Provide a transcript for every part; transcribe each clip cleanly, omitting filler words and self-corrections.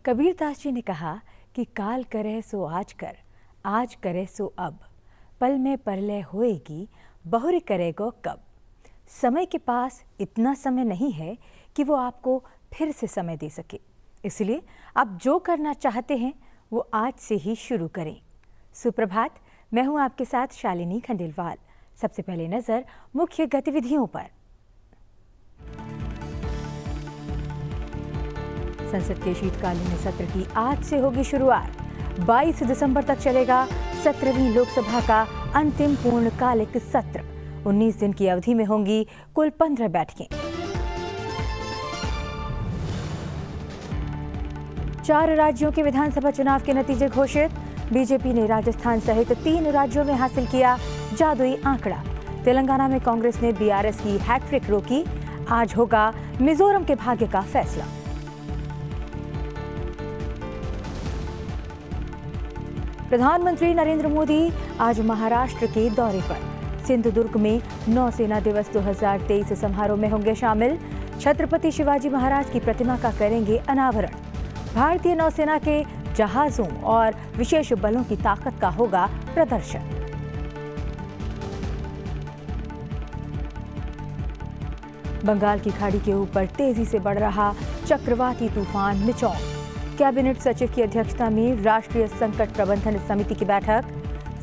कबीरदास जी ने कहा कि काल करे सो आज करे सो अब, पल में परलय होएगी, बहुरी करेगो कब। समय के पास इतना समय नहीं है कि वो आपको फिर से समय दे सके, इसलिए आप जो करना चाहते हैं वो आज से ही शुरू करें। सुप्रभात, मैं हूं आपके साथ शालिनी खंडेलवाल। सबसे पहले नजर मुख्य गतिविधियों पर। संसद के शीतकालीन सत्र की आज से होगी शुरुआत। 22 दिसंबर तक चलेगा 17वीं लोकसभा का अंतिम पूर्णकालिक सत्र। 19 दिन की अवधि में होंगी कुल 15 बैठकें। 4 राज्यों के विधानसभा चुनाव के नतीजे घोषित। बीजेपी ने राजस्थान सहित 3 राज्यों में हासिल किया जादुई आंकड़ा। तेलंगाना में कांग्रेस ने बीआरएस की हैट्रिक रोकी। आज होगा मिजोरम के भाग्य का फैसला। प्रधानमंत्री नरेंद्र मोदी आज महाराष्ट्र के दौरे पर। सिंधुदुर्ग में नौसेना दिवस 2023 समारोह में होंगे शामिल। छत्रपति शिवाजी महाराज की प्रतिमा का करेंगे अनावरण। भारतीय नौसेना के जहाजों और विशेष बलों की ताकत का होगा प्रदर्शन। बंगाल की खाड़ी के ऊपर तेजी से बढ़ रहा चक्रवाती तूफान मिचौंग। कैबिनेट सचिव की अध्यक्षता में राष्ट्रीय संकट प्रबंधन समिति की बैठक।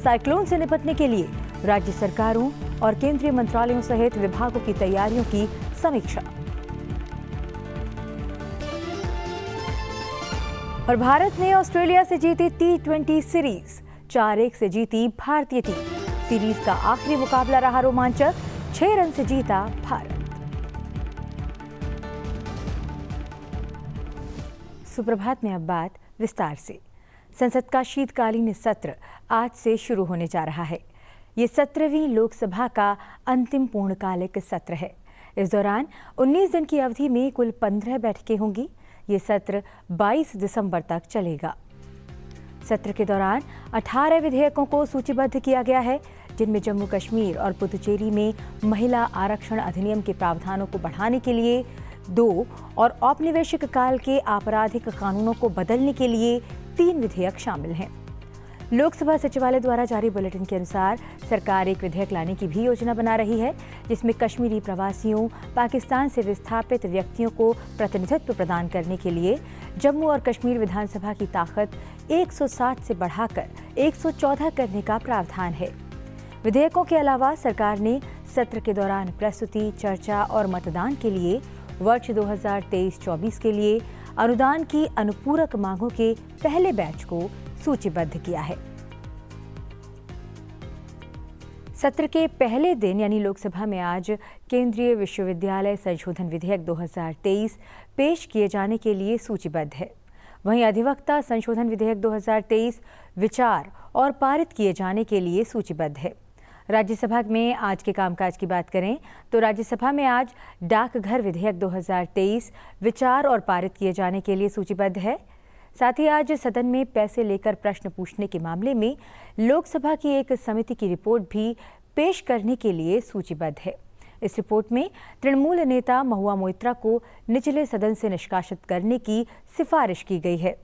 साइक्लोन से निपटने के लिए राज्य सरकारों और केंद्रीय मंत्रालयों सहित विभागों की तैयारियों की समीक्षा। और भारत ने ऑस्ट्रेलिया से जीती T20 सीरीज। 4-1 से जीती भारतीय टीम। सीरीज का आखिरी मुकाबला रहा रोमांचक। 6 रन से जीता भारत। सुप्रभात में अब बात विस्तार से। संसद का शीतकालीन सत्र आज से शुरू होने जा रहा है। ये 17वीं लोकसभा का अंतिम पूर्णकालिक सत्र है। इस दौरान 19 दिन की अवधि में कुल 15 बैठकें होंगी। ये सत्र 22 दिसंबर तक चलेगा। सत्र के दौरान 18 विधेयकों को सूचीबद्ध किया गया है, जिनमें जम्मू कश्मीर और पुदुचेरी में महिला आरक्षण अधिनियम के प्रावधानों को बढ़ाने के लिए 2 और औपनिवेशिक काल के आपराधिक कानूनों को बदलने के लिए 3 विधेयक शामिल हैं। लोकसभा सचिवालय द्वारा जारी बुलेटिन के अनुसार सरकार एक विधेयक लाने की भी योजना बना रही है, जिसमें कश्मीरी प्रवासियों, पाकिस्तान से विस्थापित व्यक्तियों को प्रतिनिधित्व प्रदान करने के लिए जम्मू और कश्मीर विधानसभा की ताकत 160 से बढ़ाकर 114 करने का प्रावधान है। विधेयकों के अलावा सरकार ने सत्र के दौरान प्रस्तुति, चर्चा और मतदान के लिए वर्ष 2023-24 के लिए अनुदान की अनुपूरक मांगों के पहले बैच को सूचीबद्ध किया है। सत्र के पहले दिन यानी लोकसभा में आज केंद्रीय विश्वविद्यालय संशोधन विधेयक 2023 पेश किए जाने के लिए सूचीबद्ध है। वहीं अधिवक्ता संशोधन विधेयक 2023 विचार और पारित किए जाने के लिए सूचीबद्ध है। राज्यसभा में आज के कामकाज की बात करें तो राज्यसभा में आज डाकघर विधेयक 2023 विचार और पारित किए जाने के लिए सूचीबद्ध है। साथ ही आज सदन में पैसे लेकर प्रश्न पूछने के मामले में लोकसभा की एक समिति की रिपोर्ट भी पेश करने के लिए सूचीबद्ध है। इस रिपोर्ट में तृणमूल नेता महुआ मोइत्रा को निचले सदन से निष्कासित करने की सिफारिश की गई है।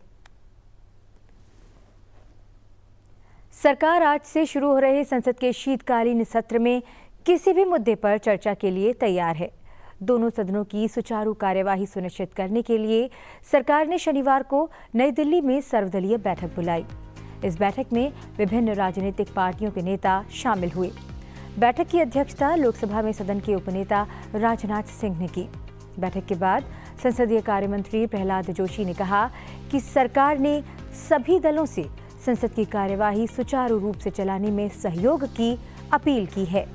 सरकार आज से शुरू हो रहे संसद के शीतकालीन सत्र में किसी भी मुद्दे पर चर्चा के लिए तैयार है। दोनों सदनों की सुचारू कार्यवाही सुनिश्चित करने के लिए सरकार ने शनिवार को नई दिल्ली में सर्वदलीय बैठक बुलाई। इस बैठक में विभिन्न राजनीतिक पार्टियों के नेता शामिल हुए। बैठक की अध्यक्षता लोकसभा में सदन के उपनेता राजनाथ सिंह ने की। बैठक के बाद संसदीय कार्य मंत्री प्रहलाद जोशी ने कहा कि सरकार ने सभी दलों से संसद की कार्यवाही सुचारू रूप से चलाने में सहयोग की अपील की है।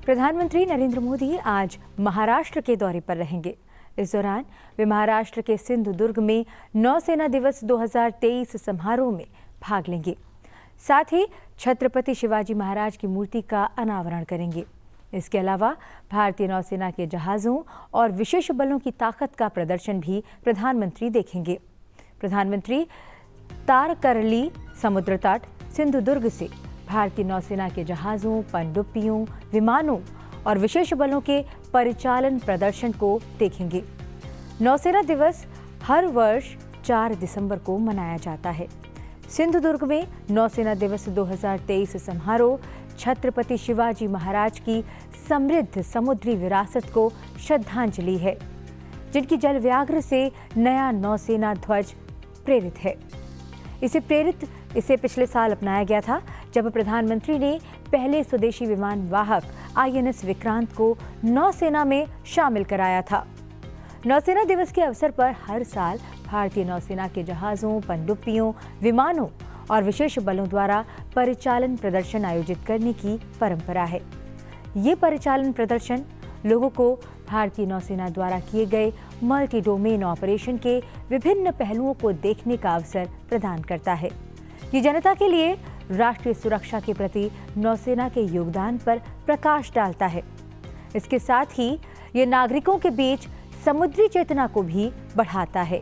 प्रधानमंत्री नरेंद्र मोदी आज महाराष्ट्र के दौरे पर रहेंगे। इस दौरान वे महाराष्ट्र के सिंधुदुर्ग में नौसेना दिवस 2023 समारोह में भाग लेंगे। साथ ही छत्रपति शिवाजी महाराज की मूर्ति का अनावरण करेंगे। इसके अलावा भारतीय नौसेना के जहाजों और विशेष बलों की ताकत का प्रदर्शन भी प्रधानमंत्री देखेंगे। प्रधानमंत्री तारकरली समुद्र तट, सिंधुदुर्ग से भारतीय नौसेना के जहाजों, पनडुब्बियों, विमानों और विशेष बलों के परिचालन प्रदर्शन को देखेंगे। नौसेना दिवस हर वर्ष 4 दिसंबर को मनाया जाता है। सिंधुदुर्ग में नौसेना दिवस 2023 समारोह छत्रपति शिवाजी महाराज की समृद्ध समुद्री विरासत को श्रद्धांजलि है, जिनकी जल व्याघ्र से नया नौसेना ध्वज प्रेरित है। इसे पिछले साल अपनाया गया था, जब प्रधानमंत्री ने पहले स्वदेशी विमान वाहक INS विक्रांत को नौसेना में शामिल कराया था। नौसेना दिवस के अवसर पर हर साल भारतीय नौसेना के जहाजों, पनडुब्बियों, विमानों और विशेष बलों द्वारा परिचालन प्रदर्शन आयोजित करने की परंपरा है। ये परिचालन प्रदर्शन लोगों को भारतीय नौसेना द्वारा किए गए मल्टी डोमेन ऑपरेशन के विभिन्न पहलुओं को देखने का अवसर प्रदान करता है। ये जनता के लिए राष्ट्रीय सुरक्षा के प्रति नौसेना के योगदान पर प्रकाश डालता है। इसके साथ ही ये नागरिकों के बीच समुद्री चेतना को भी बढ़ाता है।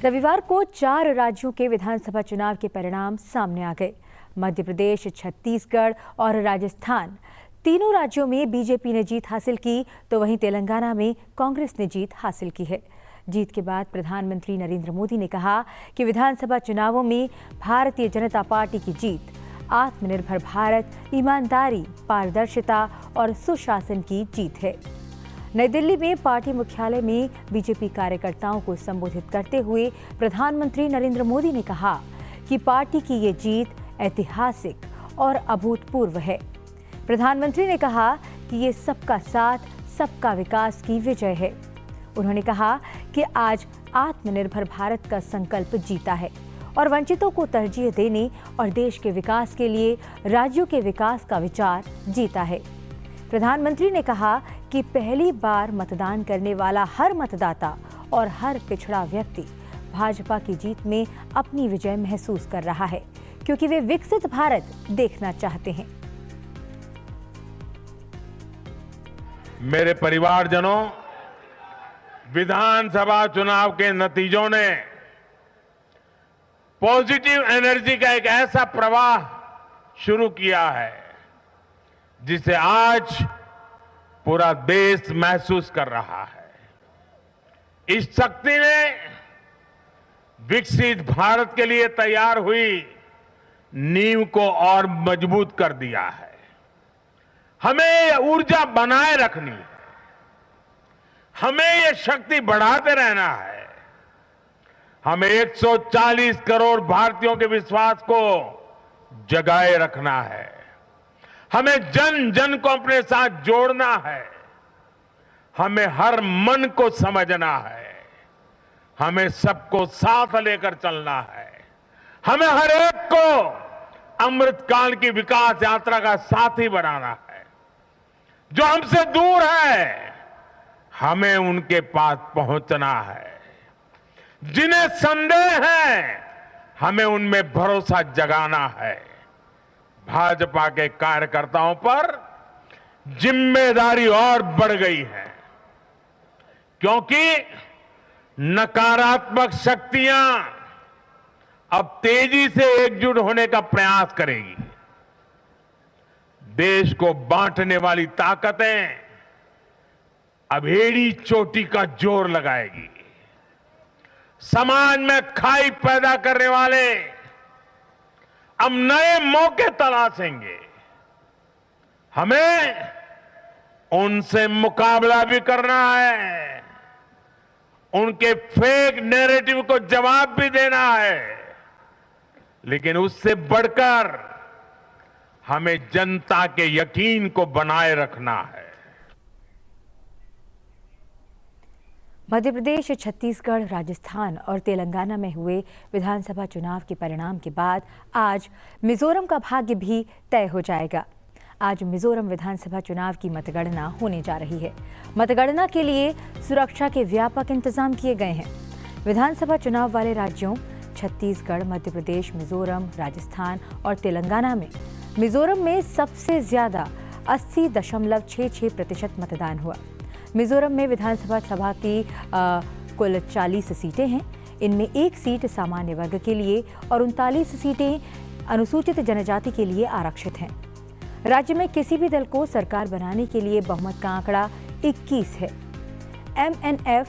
रविवार को 4 राज्यों के विधानसभा चुनाव के परिणाम सामने आ गए। मध्य प्रदेश, छत्तीसगढ़ और राजस्थान तीनों राज्यों में बीजेपी ने जीत हासिल की, तो वहीं तेलंगाना में कांग्रेस ने जीत हासिल की है। जीत के बाद प्रधानमंत्री नरेंद्र मोदी ने कहा कि विधानसभा चुनावों में भारतीय जनता पार्टी की जीत आत्मनिर्भर भारत, ईमानदारी, पारदर्शिता और सुशासन की जीत है। नई दिल्ली में पार्टी मुख्यालय में बीजेपी कार्यकर्ताओं को संबोधित करते हुए प्रधानमंत्री नरेंद्र मोदी ने कहा कि पार्टी की ये जीत ऐतिहासिक और अभूतपूर्व है। प्रधानमंत्री ने कहा कि ये सबका साथ, सबका विकास की विजय है। उन्होंने कहा कि आज आत्मनिर्भर भारत का संकल्प जीता है और वंचितों को तरजीह देने और देश के विकास के लिए राज्यों के विकास का विचार जीता है। प्रधानमंत्री ने कहा कि पहली बार मतदान करने वाला हर मतदाता और हर पिछड़ा व्यक्ति भाजपा की जीत में अपनी विजय महसूस कर रहा है, क्योंकि वे विकसित भारत देखना चाहते हैं। मेरे परिवारजनों, विधानसभा चुनाव के नतीजों ने पॉजिटिव एनर्जी का एक ऐसा प्रवाह शुरू किया है जिसे आज पूरा देश महसूस कर रहा है। इस शक्ति ने विकसित भारत के लिए तैयार हुई नींव को और मजबूत कर दिया है। हमें ये ऊर्जा बनाए रखनी है, हमें ये शक्ति बढ़ाते रहना है। हमें 140 करोड़ भारतीयों के विश्वास को जगाए रखना है। हमें जन जन को अपने साथ जोड़ना है। हमें हर मन को समझना है। हमें सबको साथ लेकर चलना है। हमें हर एक को अमृतकाल की विकास यात्रा का साथी बनाना है। जो हमसे दूर है, हमें उनके पास पहुंचना है। जिन्हें संदेह है, हमें उनमें भरोसा जगाना है। भाजपा के कार्यकर्ताओं पर जिम्मेदारी और बढ़ गई है, क्योंकि नकारात्मक शक्तियां अब तेजी से एकजुट होने का प्रयास करेगी। देश को बांटने वाली ताकतें अब एड़ी चोटी का जोर लगाएगी। समाज में खाई पैदा करने वाले अब नए मौके तलाशेंगे। हमें उनसे मुकाबला भी करना है, उनके फेक नैरेटिव को जवाब भी देना है, लेकिन उससे बढ़कर हमें जनता के यकीन को बनाए रखना है। मध्य प्रदेश, छत्तीसगढ़, राजस्थान और तेलंगाना में हुए विधानसभा चुनाव के परिणाम के बाद आज मिजोरम का भाग्य भी तय हो जाएगा। आज मिजोरम विधानसभा चुनाव की मतगणना होने जा रही है। मतगणना के लिए सुरक्षा के व्यापक इंतजाम किए गए हैं। विधानसभा चुनाव वाले राज्यों छत्तीसगढ़, मध्य प्रदेश, मिजोरम, राजस्थान और तेलंगाना में मिजोरम में सबसे ज्यादा 80.66% मतदान हुआ। मिजोरम में विधानसभा सभा की कुल 40 सीटें हैं। इनमें 1 सीट सामान्य वर्ग के लिए और 39 सीटें अनुसूचित जनजाति के लिए आरक्षित हैं। राज्य में किसी भी दल को सरकार बनाने के लिए बहुमत का आंकड़ा 21 है। MNF,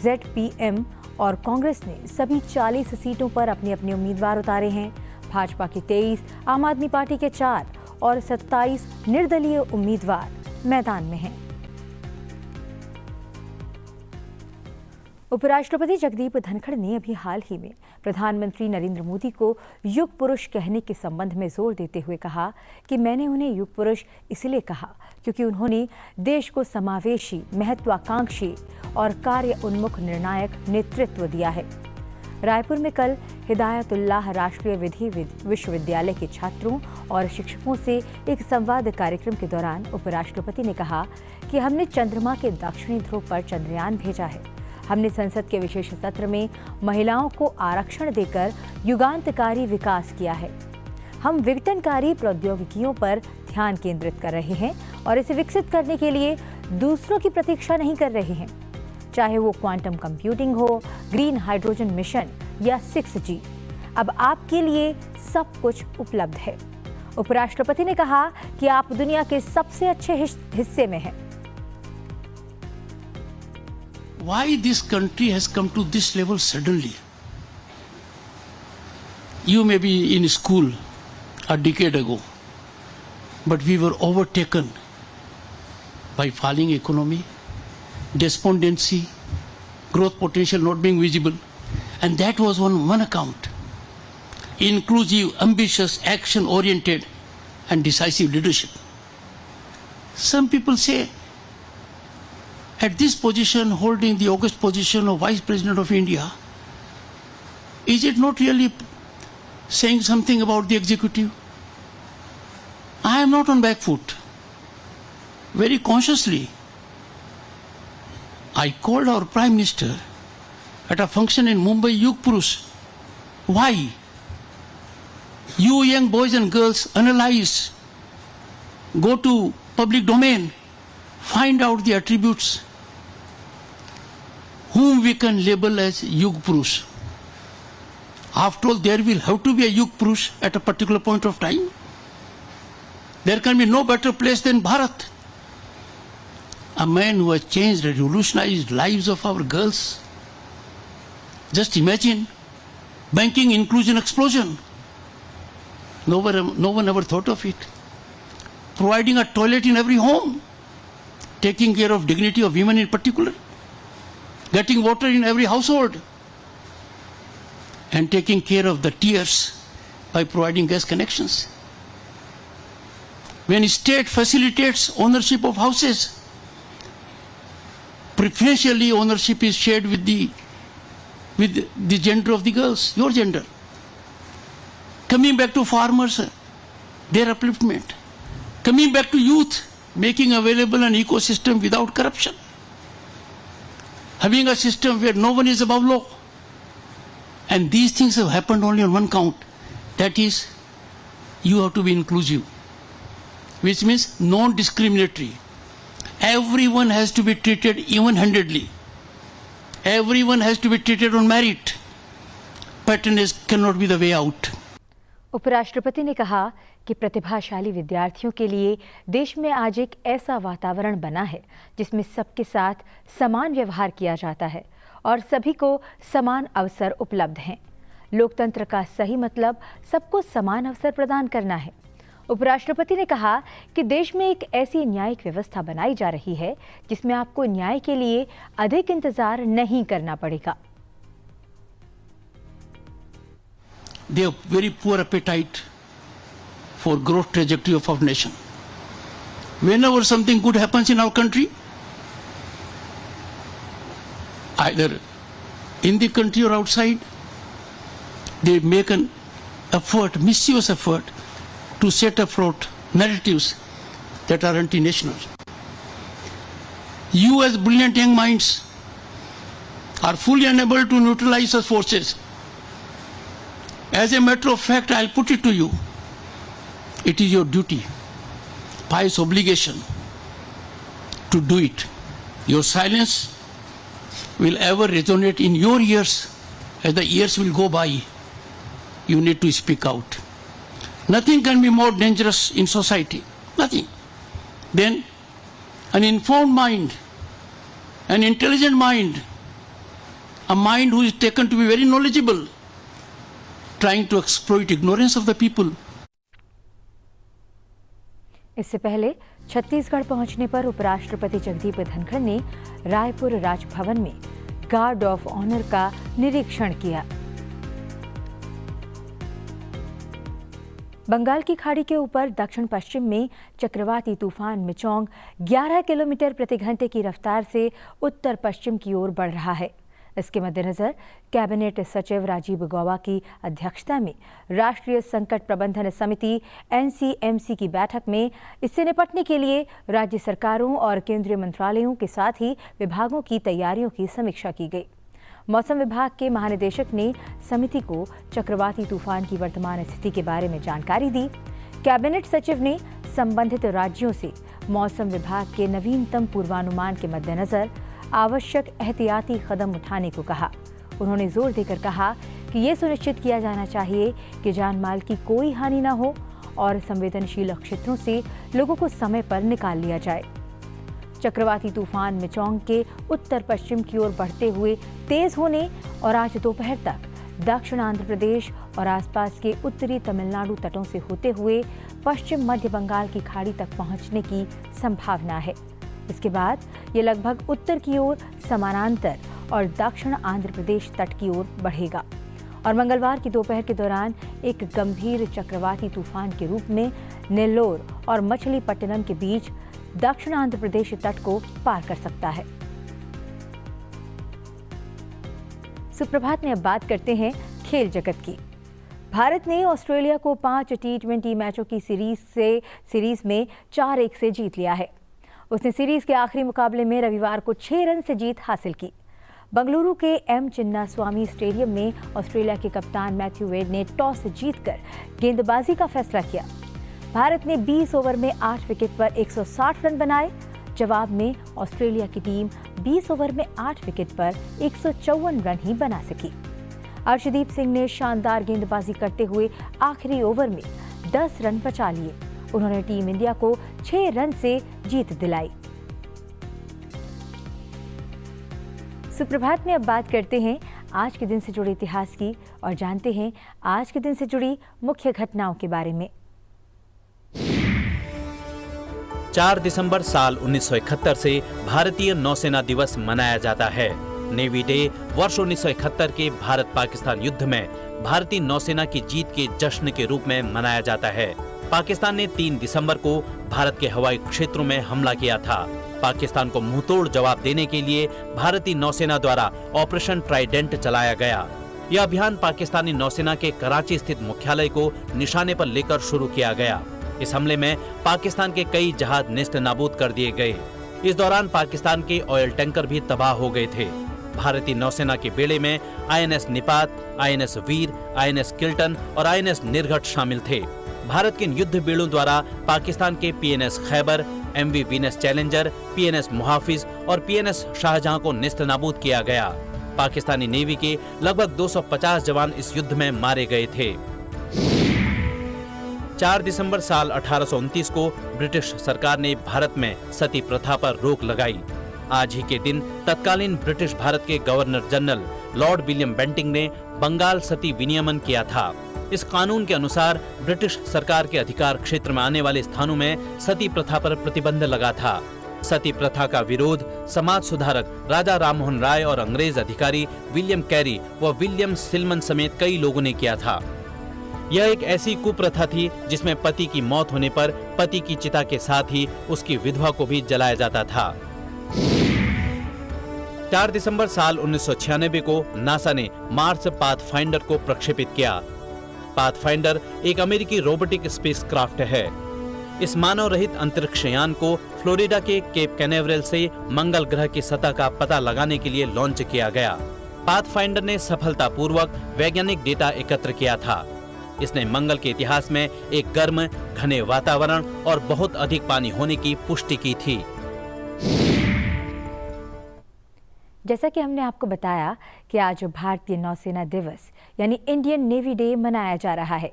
ZPM और कांग्रेस ने सभी 40 सीटों पर अपने अपने उम्मीदवार उतारे हैं। भाजपा की 23, आम आदमी पार्टी के 4 और 27 निर्दलीय उम्मीदवार मैदान में हैं। उपराष्ट्रपति जगदीप धनखड़ ने अभी हाल ही में प्रधानमंत्री नरेंद्र मोदी को युग पुरुष कहने के संबंध में जोर देते हुए कहा कि मैंने उन्हें युग पुरुष इसलिए कहा क्योंकि उन्होंने देश को समावेशी, महत्वाकांक्षी और कार्य उन्मुख निर्णायक नेतृत्व दिया है। रायपुर में कल हिदायतुल्लाह राष्ट्रीय विधि विश्वविद्यालय के छात्रों और शिक्षकों से एक संवाद कार्यक्रम के दौरान उपराष्ट्रपति ने कहा कि हमने चंद्रमा के दक्षिणी ध्रुव पर चंद्रयान भेजा है। हमने संसद के विशेष सत्र में महिलाओं को आरक्षण देकर युगांतकारी विकास किया है। हम विघटनकारी प्रौद्योगिकियों पर ध्यान केंद्रित कर रहे हैं और इसे विकसित करने के लिए दूसरों की प्रतीक्षा नहीं कर रहे हैं, चाहे वो क्वांटम कंप्यूटिंग हो, ग्रीन हाइड्रोजन मिशन या 6G। अब आपके लिए सब कुछ उपलब्ध है। उपराष्ट्रपति ने कहा कि आप दुनिया के सबसे अच्छे हिस्से में हैं। Why this country has come to this level suddenly? You may be in school a decade ago, but we were overtaken by falling economy, despondency, growth potential not being visible, and that was on one account. Inclusive, ambitious, action-oriented, and decisive leadership. Some people say, at this position, holding the august position of Vice President of India, is it not really saying something about the executive? I am not on back foot. Very consciously, I called our Prime Minister at a function in Mumbai, Yug Purush. Why? You young boys and girls, analyze, go to public domain, find out the attributes whom we can label as Yug Purush. After all, there will have to be a Yug Purush at a particular point of time. There can be no better place than Bharat. A man who has changed, revolutionized lives of our girls. Just imagine, banking inclusion explosion. No one ever thought of it. Providing a toilet in every home. Taking care of dignity of women in particular. Getting water in every household. And taking care of the tears by providing gas connections. When state facilitates ownership of houses, preferentially ownership is shared with the gender of the girls, your gender. Coming back to farmers, their upliftment. Coming back to youth, making available an ecosystem without corruption. Having a system where no one is above law. And these things have happened only on one count. That is, you have to be inclusive. Which means non-discriminatory. Everyone has to be treated even-handedly. Everyone has to be treated on merit. Patronage cannot be the way out. उपराष्ट्रपति ने कहा कि प्रतिभाशाली विद्यार्थियों के लिए देश में आज एक ऐसा वातावरण बना है जिसमें सबके साथ समान व्यवहार किया जाता है और सभी को समान अवसर उपलब्ध हैं। लोकतंत्र का सही मतलब सबको समान अवसर प्रदान करना है। उपराष्ट्रपति ने कहा कि देश में एक ऐसी न्यायिक व्यवस्था बनाई जा रही है जिसमें आपको न्याय के लिए अधिक इंतजार नहीं करना पड़ेगा। They have very poor appetite for growth trajectory of our nation. Whenever something good happens in our country, either in the country or outside, they make an effort, mischievous effort, to set afloat narratives that are anti-national. You as brilliant young minds are fully unable to neutralize such forces. As a matter of fact, I'll put it to you. It is your duty, pious obligation, to do it. Your silence will ever resonate in your ears. As the years will go by, you need to speak out. Nothing can be more dangerous in society. Nothing. Then an informed mind An intelligent mind, a mind who is taken to be very knowledgeable, trying to exploit ignorance of the people. इससे पहले छत्तीसगढ़ पहुंचने पर उपराष्ट्रपति जगदीप धनखड़ ने रायपुर राजभवन में guard of honour का निरीक्षण किया। बंगाल की खाड़ी के ऊपर दक्षिण पश्चिम में चक्रवाती तूफान मिचोंग 11 किलोमीटर प्रति घंटे की रफ्तार से उत्तर पश्चिम की ओर बढ़ रहा है। इसके मद्देनजर कैबिनेट सचिव राजीव गौबा की अध्यक्षता में राष्ट्रीय संकट प्रबंधन समिति NCMC की बैठक में इससे निपटने के लिए राज्य सरकारों और केंद्रीय मंत्रालयों के साथ ही विभागों की तैयारियों की समीक्षा की गई। मौसम विभाग के महानिदेशक ने समिति को चक्रवाती तूफान की वर्तमान स्थिति के बारे में जानकारी दी। कैबिनेट सचिव ने संबंधित राज्यों से मौसम विभाग के नवीनतम पूर्वानुमान के मद्देनजर आवश्यक एहतियाती कदम उठाने को कहा। उन्होंने जोर देकर कहा कि ये सुनिश्चित किया जाना चाहिए कि जानमाल की कोई हानि न हो और संवेदनशील क्षेत्रों से लोगों को समय पर निकाल लिया जाए। चक्रवाती तूफान मिचोंग के उत्तर पश्चिम की ओर बढ़ते हुए तेज होने और आज दोपहर तक दक्षिण आंध्र प्रदेश और आसपास के उत्तरी तमिलनाडु तटों से होते हुए पश्चिम मध्य बंगाल की खाड़ी तक पहुंचने की संभावना है। इसके बाद ये लगभग उत्तर की ओर समानांतर और दक्षिण आंध्र प्रदेश तट की ओर बढ़ेगा और मंगलवार की दोपहर के दौरान एक गंभीर चक्रवाती तूफान के रूप में नेल्लोर और मछलीपट्टनम के बीच दक्षिण आंध्र प्रदेश तट को पार कर सकता है। सुप्रभात में अब बात करते हैं खेल जगत की। भारत ने ऑस्ट्रेलिया को 5 T20 मैचों की सीरीज में 4-1 से जीत लिया है। उसने सीरीज के आखिरी मुकाबले में रविवार को 6 रन से जीत हासिल की। बंगलुरु के M चिन्नास्वामी स्टेडियम में ऑस्ट्रेलिया के कप्तान मैथ्यू वेड ने टॉस जीतकर गेंदबाजी का फैसला किया। भारत ने 20 ओवर में 8 विकेट पर 160 रन बनाए। जवाब में ऑस्ट्रेलिया की टीम 20 ओवर में 8 विकेट पर 154 रन ही बना सकी। अर्शदीप सिंह ने शानदार गेंदबाजी करते हुए आखिरी ओवर में 10 रन बचा लिए। उन्होंने टीम इंडिया को 6 रन से जीत दिलाई। सुप्रभात में अब बात करते हैं आज के दिन से जुड़े इतिहास की और जानते हैं आज के दिन से जुड़ी मुख्य घटनाओं के बारे में। 4 दिसंबर साल 1971 से भारतीय नौसेना दिवस मनाया जाता है। नेवी डे वर्ष 1971 के भारत पाकिस्तान युद्ध में भारतीय नौसेना की जीत के जश्न के रूप में मनाया जाता है। पाकिस्तान ने 3 दिसंबर को भारत के हवाई क्षेत्रों में हमला किया था। पाकिस्तान को मुंहतोड़ जवाब देने के लिए भारतीय नौसेना द्वारा ऑपरेशन ट्राइडेंट चलाया गया। यह अभियान पाकिस्तानी नौसेना के कराची स्थित मुख्यालय को निशाने पर लेकर शुरू किया गया। इस हमले में पाकिस्तान के कई जहाज नेस्त नाबूद कर दिए गए। इस दौरान पाकिस्तान के ऑयल टैंकर भी तबाह हो गए थे। भारतीय नौसेना के बेड़े में INS निपात, INS वीर, INS किल्टन और INS निर्घट शामिल थे। भारत के युद्ध बेड़ों द्वारा पाकिस्तान के PNS Khyber, MV Venus challenger, PNS मुहाफिज और PNS शाहजहां को नेस्त नाबूद किया गया। पाकिस्तानी नेवी के लगभग 250 जवान इस युद्ध में मारे गए थे। 4 दिसंबर साल 1829 को ब्रिटिश सरकार ने भारत में सती प्रथा पर रोक लगाई। आज ही के दिन तत्कालीन ब्रिटिश भारत के governor general lord William Bentinck ने बंगाल सती विनियमन किया था। इस कानून के अनुसार ब्रिटिश सरकार के अधिकार क्षेत्र में आने वाले स्थानों में सती प्रथा पर प्रतिबंध लगा था। सती प्रथा का विरोध समाज सुधारक राजा राममोहन राय और अंग्रेज अधिकारी विलियम कैरी व विलियम सिलमन समेत कई लोगों ने किया था। यह एक ऐसी कुप्रथा थी जिसमें पति की मौत होने पर पति की चिता के साथ ही उसकी विधवा को भी जलाया जाता था। 4 दिसंबर साल 1996 को नासा ने मार्स पाथफाइंडर को प्रक्षेपित किया। पाथफाइंडर एक अमेरिकी रोबोटिक स्पेसक्राफ्ट है। इस मानव रहित अंतरिक्ष यान को फ्लोरिडा के केप कैनेवरेल से मंगल ग्रह की सतह का पता लगाने के लिए लॉन्च किया गया। पाथफाइंडर ने सफलतापूर्वक वैज्ञानिक डेटा एकत्र किया था। इसने मंगल के इतिहास में एक गर्म, घने वातावरण और बहुत अधिक पानी होने की पुष्टि की थी। जैसा कि हमने आपको बताया कि आज भारतीय नौसेना दिवस यानी इंडियन नेवी डे मनाया जा रहा है।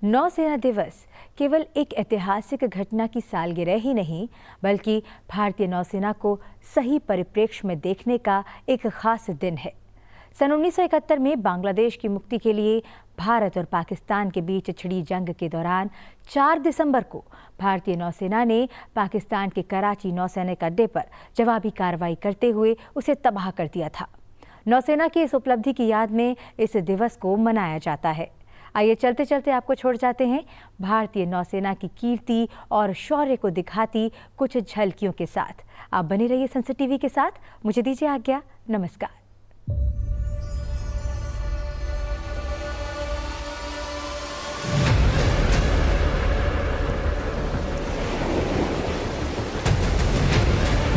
नौसेना दिवस केवल एक ऐतिहासिक घटना की सालगिरह ही नहीं, बल्कि भारतीय नौसेना को सही परिप्रेक्ष्य में देखने का एक खास दिन है। सन 1971 में बांग्लादेश की मुक्ति के लिए भारत और पाकिस्तान के बीच छिड़ी जंग के दौरान 4 दिसंबर को भारतीय नौसेना ने पाकिस्तान के कराची नौसैनिक अड्डे पर जवाबी कार्रवाई करते हुए उसे तबाह कर दिया था। नौसेना की इस उपलब्धि की याद में इस दिवस को मनाया जाता है। आइए चलते चलते आपको छोड़ जाते हैं भारतीय नौसेना की कीर्ति और शौर्य को दिखाती कुछ झलकियों के साथ। आप बने रहिए सनसेट टीवी के साथ। मुझे दीजिए आज्ञा। नमस्कार।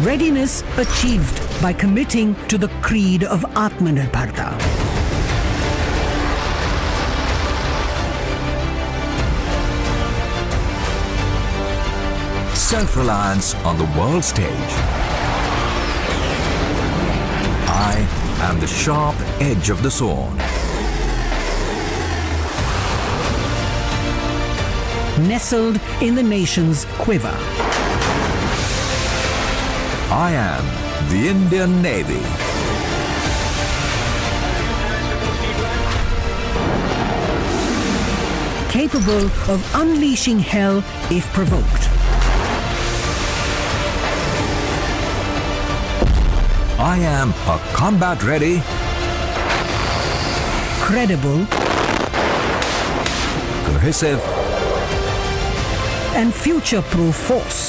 Readiness achieved by committing to the creed of Atmanirbharta. Self-reliance on the world stage. I am the sharp edge of the sword. Nestled in the nation's quiver. I am the Indian Navy. Capable of unleashing hell if provoked. I am a combat-ready, Credible cohesive, and future-proof force.